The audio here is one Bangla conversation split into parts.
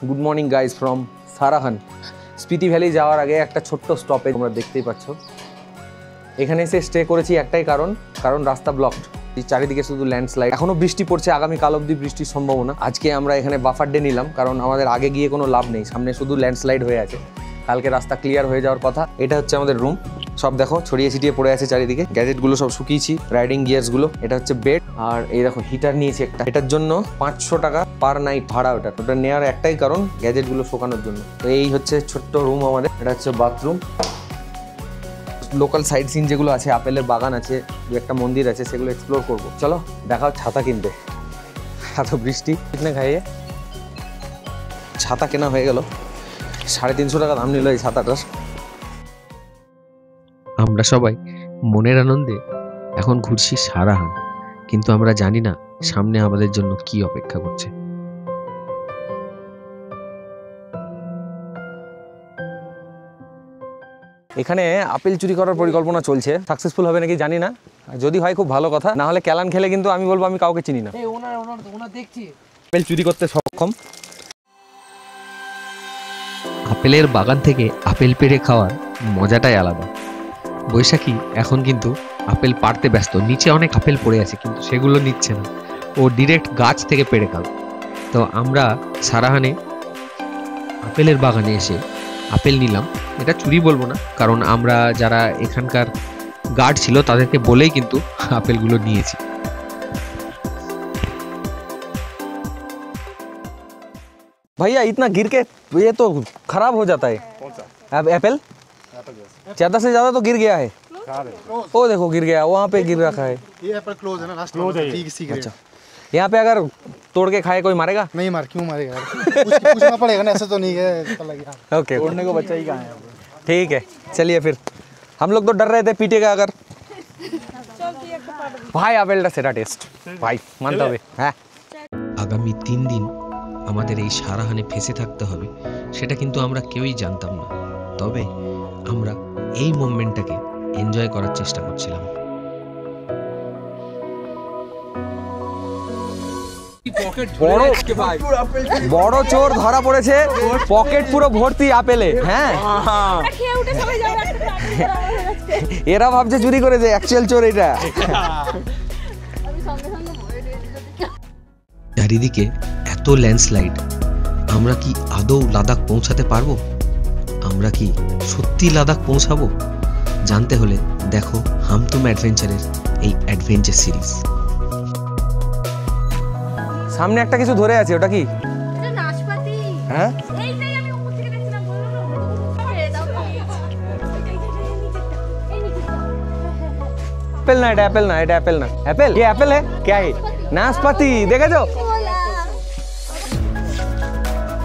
Good morning guys from Sarahan. Spiti valley যাওয়ার আগে একটা ছোট্ট স্টপেজ তোমরা দেখতেই পাচ্ছ। এখানে এসে স্টে করেছি একটাই কারণ রাস্তা ব্লকড, চারিদিকে শুধু ল্যান্ডস্লাইড। এখনো বৃষ্টি পড়ছে, আগামীকাল অবধি বৃষ্টির সম্ভাবনা। আজকে আমরা এখানে বাফার ডে নিলাম, কারণ আমাদের আগে গিয়ে কোনো লাভ নেই, সামনে শুধু ল্যান্ডস্লাইড হয়ে আছে। কালকে রাস্তা ক্লিয়ার হয়ে যাওয়ার কথা। এটা হচ্ছে আমাদের রুম, সব দেখো ছড়িয়ে ছিটিয়ে পড়ে আছে চারিদিকে। গ্যাজেটগুলো সব শুকিয়েছি, রাইডিং গিয়ার্সগুলো। এটা হচ্ছে বেড, আর এই দেখো হিটার নিয়েছি একটা। এটার জন্য 500 টাকা পার নাইট ভাড়া। ওটা নেওয়ার একটাই কারণ গ্যাজেটগুলো শোকানোর জন্য। তো এই হচ্ছে ছোট্ট রুম আমাদের। এটা হচ্ছে বাথরুম। লোকাল সাইড সিন যেগুলো আছে, আপেলের বাগান আছে, দু একটা মন্দির আছে, সেগুলো এক্সপ্লোর করবো। চলো দেখাও ছাতা কিনতে। এত বৃষ্টি কিনে খাইয়ে ছাতা কেনা হয়ে গেল। 350 টাকা দাম নিল এই ছাতাটার। আমরা সবাই মনের আনন্দে এখন ঘুরছি সারাহান, কিন্তু আমরা জানি না সামনে আমাদের জন্য কি অপেক্ষা করছে। এখানে আপেল চুরি করার পরিকল্পনা চলছে, সাকসেসফুল হবে নাকি জানি না। যদি হয় খুব ভালো কথা, না হলে ক্যালান খেলে কিন্তু আমি বলবো আমি কাউকে চিনি না। আপেল চুরি করতে সক্ষম। আপেলের বাগান থেকে আপেল পেড়ে খাওয়ার মজাটাই আলাদা। বৈশাখী এখন কিন্তু আপেল পাড়তে ব্যস্ত। নিচে অনেক আপেল পড়ে আছে, কিন্তু সেগুলো নিচ্ছে না, ও ডিরেক্ট গাছ থেকে পেড়ে খাবে। তো আমরা সারাহানে আপেলের বাগানে এসে আপেল নিলাম। এটা চুরি বলবো না, কারণ আমরা যারা এখানকার গার্ড ছিল তাদেরকে বলেই কিন্তু আপেলগুলো নিয়েছি। भैया इतना गिर के ये तो खराब हो जाता है। कौन सा एप्पल? ज़्यादा से ज़्यादा तो गिर गया है। वो देखो गिर गया, वहाँ पे गिर रखा है। ये एप्पल क्लोज है ना, लास्ट क्लोज है। अच्छा, यहाँ पे अगर तोड़ के खाए कोई मारेगा? नहीं क्यों मारेगा यार? पूछना पड़ेगा ना, ऐसे तो नहीं है। ओके, तोड़ने को बच्चा ही कहाँ है? ठीक है, चलिए फिर। हम लोग तो डर रहे थे पीटेगा अगर। भाई আপেলটা সেরা টেস্ট ভাই, মানতে হবে। হ্যাঁ, আগামী 3 দিন আমাদের এই সারাহানে ফেসে থাকতে হবে, সেটা কিন্তু আমরা কেউই জানতাম না। তবে আমরা এই মোমেন্টটাকে এনজয় করার চেষ্টা করছিলাম। বড় চোর ধরা পড়েছে, পকেট পুরো ভর্তি আপেলে। হ্যাঁ, এরা ভাবছে চুরি করেছে, অ্যাকচুয়াল চোর এটা। চারিদিকে এত ল্যান্ডস্লাইড, আমরা কি আদৌ লাদাখ পৌঁছাতে পারবো? আমরা কি সত্যি লাদাখ পৌঁছাবো? জানতে হলে দেখো হাম তুম অ্যাডভেঞ্চারের এই অ্যাডভেঞ্চার সিরিজ। সামনে একটা কিছু ধরে আছে, ওটা কি? এটা নাশপাতি। হ্যাঁ, এইটাই আমি উপর থেকে দেখছিলাম, বললাম না এই দাও। एप्पल ना, एप्पल ना, एप्पल ना, एप्पल। ये एप्पल है क्या है? नाशपाती। देखा जो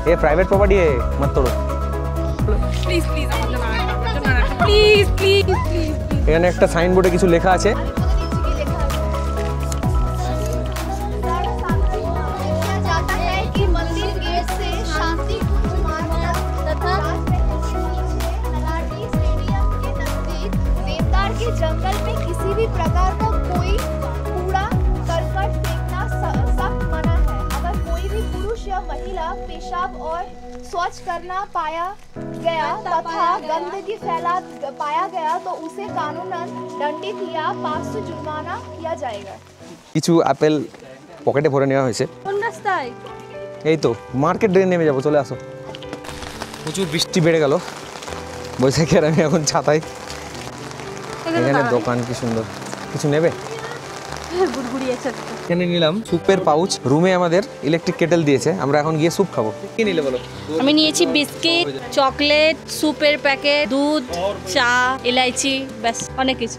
ये प्राइवेट प्रॉपर्टी है, मत तोड़ो প্লিজ প্লিজ, আমাদের না প্লিজ প্লিজ প্লিজ। এখানে একটা সাইনবোর্ডে কিছু লেখা আছে। जाता है कि मंदिर गेट से शांति कुंज मार्ग तथा तलाटी स्टेडियम के नजदीक देवदार के जंगल में किसी भी प्रकार का कोई कूड़ा करकट फेंकना सख्त मना है। अगर कोई भी पुरुष या महिला पेशाब और स्वच्छ करना पाया गया तथा गंदगी फैला पाया गया तो उसे कानूनन दंडित या 500 जुर्माना किया जाएगा। কিছু আপেল পকেটে ভরে নেওয়া হয়েছে। কোন রাস্তায়? এই তো মার্কেট ড্রেন নেমে যাবো, চলে আসো। প্রচুর বৃষ্টি বেড়ে গেল, বৈশাখী আর আমি এখন ছাতায়। এখানে দোকান কি সুন্দর, কিছু নেবে? গুড়গুড়ি আছে। এখানে নিলাম সুপের পাউচ। রুমে আমাদের ইলেকট্রিক কেটেল দিয়েছে, আমরা এখন গিয়ে স্যুপ খাবো। কি নিলে বলো? আমি নিয়েছি বিস্কিট, চকলেট, সুপের প্যাকেট, দুধ, চা, ইলাইচি, ব্যাস অনেক কিছু।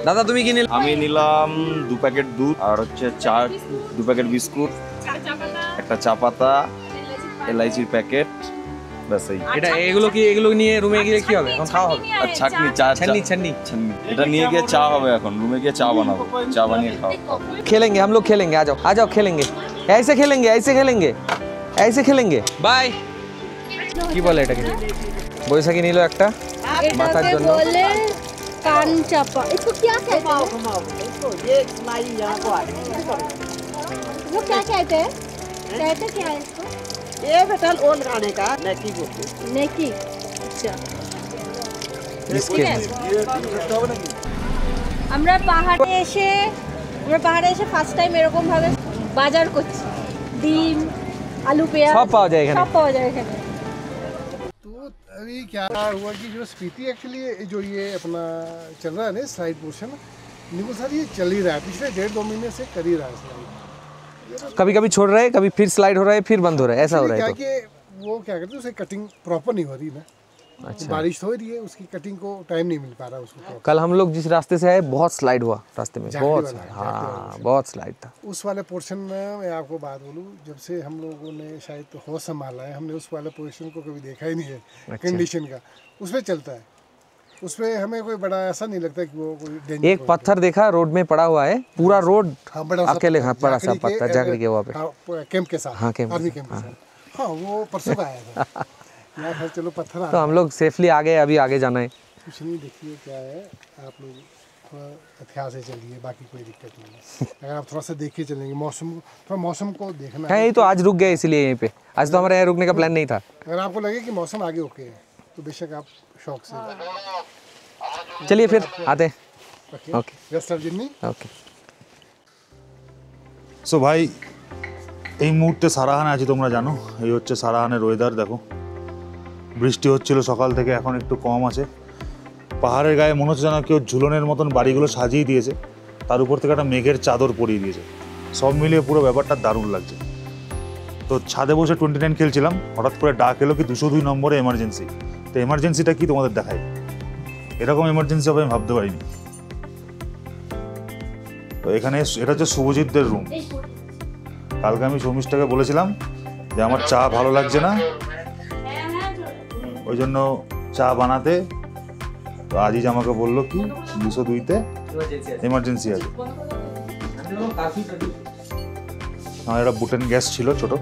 দাদা তুমি কি নিলে? আমি নিলাম 2 প্যাকেট দুধ, আর হচ্ছে 2 প্যাকেট বিস্কুট, একটা চা পাতা, এলাইচির প্যাকেট, ব্যাস এই এটা এগুলো নিয়ে রুমে গিয়ে কি হবে? এখন খাওয়া হবে। আর ছাকনি চা छन्नी ছান্নি এটা নিয়ে গিয়ে চা হবে, এখন রুমে গিয়ে চা বানাবো, চা বানিয়ে খাওয়া। खेलेंगे हम लोग खेलेंगे, आ जाओ खेलेंगे, ऐसे खेलेंगे बाय। কি বলে এটাকে? বৈশাখী নিল একটা মাথার এটাকে জন্য। বলে কান চাপা। इसको क्या कहते हैं? वो क्या कहते हैं? कहते क्या है इसको? ये बेटा ओल गाने का नेकी बोलते हैं। नेकी। अच्छा। इसके আমরা পাহাড়ে এসে ফার্স্ট টাইম এরকম ভাবে বাজার করছি। ডিম, আলু, পেঁয়াজ সব পাওয়া যায় এখানে। সব পাওয়া যায় এখানে। तो अभी क्या हुआ कि जो स्पीति एक्चुअली जो ये अपना चल रहा है ना स्लाइड पोर्शन, निकुल सर ये चल ही रहा है, पिछले 1.5-2 महीने से कर ही रहा है स्लाइड। कभी कभी छोड़ रहे हैं, कभी फिर स्लाइड हो रहा है, फिर बंद हो रहा है, ऐसा हो रहा क्या है। कि वो क्या करते हैं, उसे कटिंग प्रॉपर नहीं हो रही ना, अच्छा। बारिश हो रही है, उसकी कटिंग को टाइम नहीं मिल पा रहा उसको proper। कल हम लोग जिस रास्ते से आए बहुत स्लाइड हुआ रास्ते में, झाकड़ी बहुत वाला, स्लाइड, झाकड़ी वाला हाँ portion। बहुत स्लाइड था। उस वाले पोर्शन में मैं आपको बात बोलूँ, जब से हम लोगों ने शायद तो होश संभाला है, हमने उस वाले पोर्शन को कभी देखा ही नहीं है कंडीशन का, उसमें चलता है, उसमें हमें कोई बड़ा ऐसा नहीं लगता कि वो कोई डेंजर। एक पत्थर देखा रोड में पड़ा हुआ है, पूरा रोड हाँ, बड़ा सा अकेले, हाँ बड़ा सा झाकड़ी पत्थर झाकड़ी के वहाँ पे। हाँ, कैंप के साथ, हाँ, कैंप के आर्मी साथ, कैंप के साथ। हाँ, वो परसों का आया था। यार खैर चलो पत्थर तो हम लोग सेफली आ गए, अभी आगे जाना है। कुछ नहीं, देखिए क्या है, आप लोग थोड़ा हथियार से चलिए, बाकी कोई दिक्कत नहीं है। अगर आप थोड़ा सा देख के चलेंगे, मौसम को देखना है यही तो आज रुक गए इसलिए यहीं पे, आज तो हमारे यहाँ रुकने का प्लान नहीं था। अगर आपको लगे कि मौसम आगे ओके है तो बेशक आप शौक से चलिए फिर आते हैं। रखिए। Okay rest of journey. Okay. So ভাই এই মুহূর্তে সারাহানে আছি, তোমরা জানো এই হচ্ছে সারাহানের ওয়েদার। দেখো বৃষ্টি হচ্ছিল সকাল থেকে, এখন একটু কম আছে। পাহাড়ের গায়ে মনে হচ্ছে যেন কেউ ঝুলনের মতন বাড়িগুলো সাজিয়ে দিয়েছে, তার উপর থেকে একটা মেঘের চাদর পরিয়ে দিয়েছে। সব মিলিয়ে পুরো ব্যাপারটা দারুণ লাগছে। তো ছাদে বসে 29 খেলছিলাম, হঠাৎ করে ডাক এলো কি 202 নম্বরে এমার্জেন্সি। তো এমার্জেন্সিটা কি তোমাদের দেখাই, এরকম এমার্জেন্সি হবে আমি ভাবতে পারিনি। তো এখানে এটা হচ্ছে শুভজিৎদের রুম। কালকে আমি সৌমিষ্টাকে বলেছিলাম যে আমার চা ভালো লাগছে না, ওই জন্য চা বানাতে। তো আজিজ আমাকে বললো কি 202-তে এমার্জেন্সি আছে। আমার একটা বুটেন গ্যাস ছিল ছোট,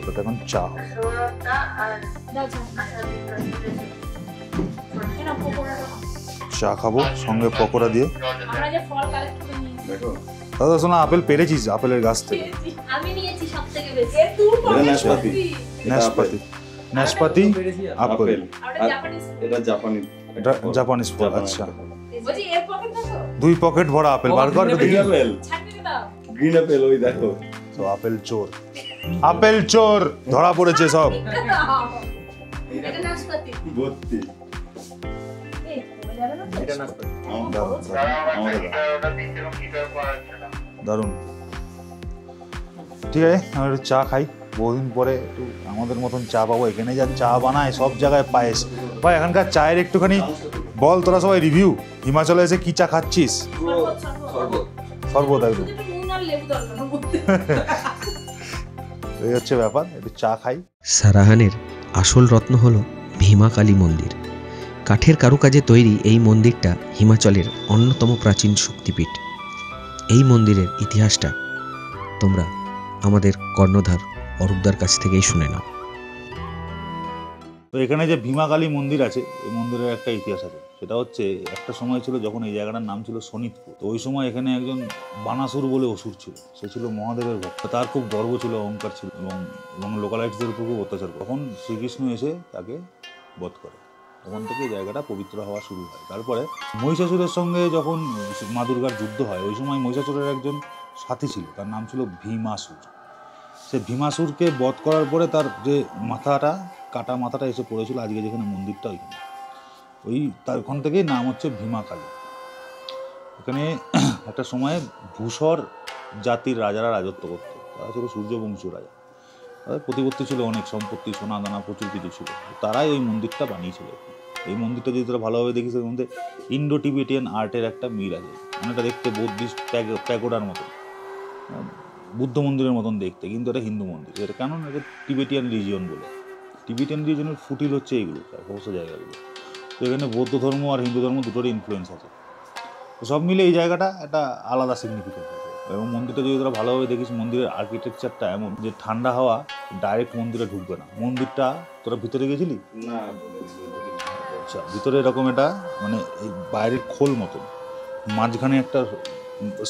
ওটা এখন চা হবে। চা খাবো সঙ্গে পকোড়া দিয়ে। দাদা শোনা, আপেল পেরেছিস আপেলের গাছ থেকে? আমি নিয়েছি সবথেকে বেশি। নাশপাতি, নাশপাতি আপেল, এটা জাপানি, এটা জাপানিজ ফল। আচ্ছা, 2 পকেট ভরা আপেল বার কর দেখি। গ্রিন অ্যাপেল, ওই দেখো। তো আপেল চোর, আপেল চোর ধরা পড়েছে সব। ভর্তি। দারুণ। ঠিক আছে, আমি একটু চা খাই, বহুদিন পরে একটু আমাদের মতন চা পাবো। এখানে যা চা বানায় সব জায়গায় পায়েস। ভাই এখানকার চায়ের একটুখানি বল, তোরা সবাই রিভিউ। হিমাচলে এসে কি চা খাচ্ছিস? শরবত একদম। এই হচ্ছে ব্যাপার, একটু চা খাই। সারাহানের আসল রত্ন হল ভীমা কালী মন্দির। কাঠের কারুকাজে তৈরি এই মন্দিরটা হিমাচলের অন্যতম প্রাচীন শক্তিপীঠ। এই মন্দিরের ইতিহাসটা তোমরা আমাদের কর্ণধার অরূপদার কাছ থেকেই শুনে নাও। তো এখানে যে ভীমা কালী মন্দির আছে, এই মন্দিরের একটা ইতিহাস আছে। সেটা হচ্ছে একটা সময় ছিল যখন এই জায়গাটার নাম ছিল শোনিতপুর। তো ওই সময় এখানে একজন বানাসুর বলে অসুর ছিল, সে ছিল মহাদেবের ভক্ত। তার খুব গর্ব ছিল, অহংকার ছিল, এবং লোকালাইটসদের উপর খুব অত্যাচার করে। তখন শ্রীকৃষ্ণ এসে তাকে বধ করে। তখন থেকে এই জায়গাটা পবিত্র হওয়া শুরু হয়। তারপরে মহিষাসুরের সঙ্গে যখন মা দুর্গার যুদ্ধ হয়, ওই সময় মহিষাসুরের একজন সাথী ছিল, তার নাম ছিল ভীমাসুর। সে ভীমাসুরকে বধ করার পরে তার যে মাথাটা, কাটা মাথাটা এসে পড়েছিল আজকে যেখানে মন্দিরটা, ওইখানে ওই তারখান থেকেই নাম হচ্ছে ভীমা কালী। এখানে একটা সময়ে ভূষর জাতির রাজারা রাজত্ব করতো। তারা ছিল সূর্যবংশীয় রাজা, তাদের প্রতিপত্তি ছিল অনেক, সম্পত্তি, সোনা দানা প্রচুর কিছু ছিল। তারাই ওই মন্দিরটা বানিয়েছিল। এই মন্দিরটা যদি তোরা ভালোভাবে দেখিস, এর মধ্যে ইন্ডো টিবেটিয়ান আর্টের একটা মিল আছে। অনেকটা দেখতে বৌদ্ধিস্ট প্যাগোডার মতো, বুদ্ধ মন্দিরের মতন দেখতে, কিন্তু এটা হিন্দু মন্দির। এটা কেন? এটা টিবেটিয়ান রিজিয়ন বলে। টিবেটিয়ান রিজনের ফুটিল হচ্ছে এইগুলো সমস্ত জায়গাগুলো। তো এখানে বৌদ্ধ ধর্ম আর হিন্দু ধর্ম দুটোরই ইনফ্লুয়েন্স আছে। তো সব মিলে এই জায়গাটা একটা আলাদা সিগনিফিকেন্স আছে। এবং মন্দিরটা যদি তোরা ভালোভাবে দেখিস, মন্দিরের আর্কিটেকচারটা এমন যে ঠান্ডা হাওয়া ডাইরেক্ট মন্দিরে ঢুকবে না। মন্দিরটা তোরা ভিতরে গেছিলি না? আচ্ছা, ভিতরে এরকম এটা মানে এই বাইরের খোল মতন, মাঝখানে একটা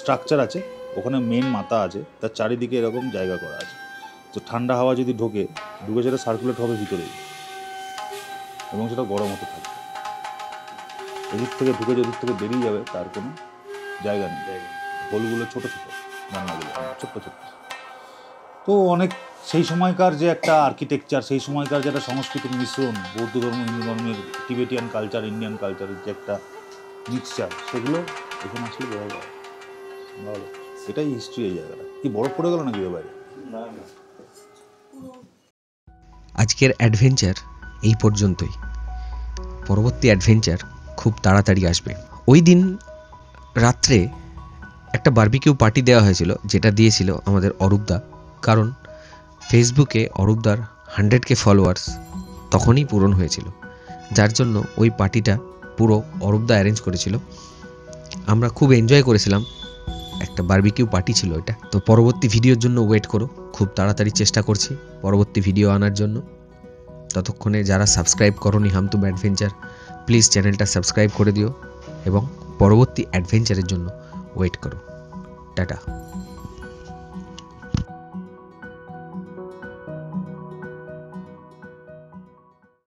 স্ট্রাকচার আছে, ওখানে মেন মাথা আছে, তার চারিদিকে এরকম জায়গা করা আছে। তো ঠান্ডা হাওয়া যদি ঢুকে সেটা সার্কুলেট হবে ভিতরে এবং সেটা গরম হতে থাকবে। এদিক থেকে ঢুকে ওদিক থেকে বেরিয়ে যাবে তার কোনো জায়গা নেই। হোলগুলো ছোটো ছোটো, জানলাগুলো ছোট্ট ছোট্ট। তো অনেক সেই সময়কার যে একটা আর্কিটেকচার, সেই সময়কার যে একটা সংস্কৃতির মিশ্রণ, বৌদ্ধ ধর্ম, হিন্দু ধর্মের, টিবেটিয়ান কালচার, ইন্ডিয়ান কালচারের যে একটা মিক্সচার, সেগুলো এখানে আসলে বোঝা যায়। ভালো, এটাই হিস্ট্রি এই জায়গাটা। কি বরফ পড়ে গেল নাকি বাইরে? না না। আজকের অ্যাডভেঞ্চার এই পর্যন্তই। পরবর্তী অ্যাডভেঞ্চার খুব তাড়াতাড়ি আসবে। ওই দিন রাত্রে একটা বারবিকিউ পার্টি দেওয়া হয়েছিল, যেটা দিয়েছিল আমাদের অরূপদা। কারণ ফেসবুকে অরূপদার 100K ফলোয়ার্স তখনই পূরণ হয়েছিল, যার জন্য ওই পার্টিটা পুরো অরূপদা অ্যারেঞ্জ করেছিল। আমরা খুব এনজয় করেছিলাম, একটা বারবিকিউ পার্টি ছিল এটা। তো পরবর্তী ভিডিওর জন্য ওয়েট করো, খুব তাড়াতাড়ি চেষ্টা করছি পরবর্তী ভিডিও আনার জন্য। ততক্ষণে যারা সাবস্ক্রাইব করোনি হামতুম অ্যাডভেঞ্চার, প্লিজ চ্যানেলটা সাবস্ক্রাইব করে দিও এবং পরবর্তী অ্যাডভেঞ্চারের জন্য ওয়েট করো। টাটা।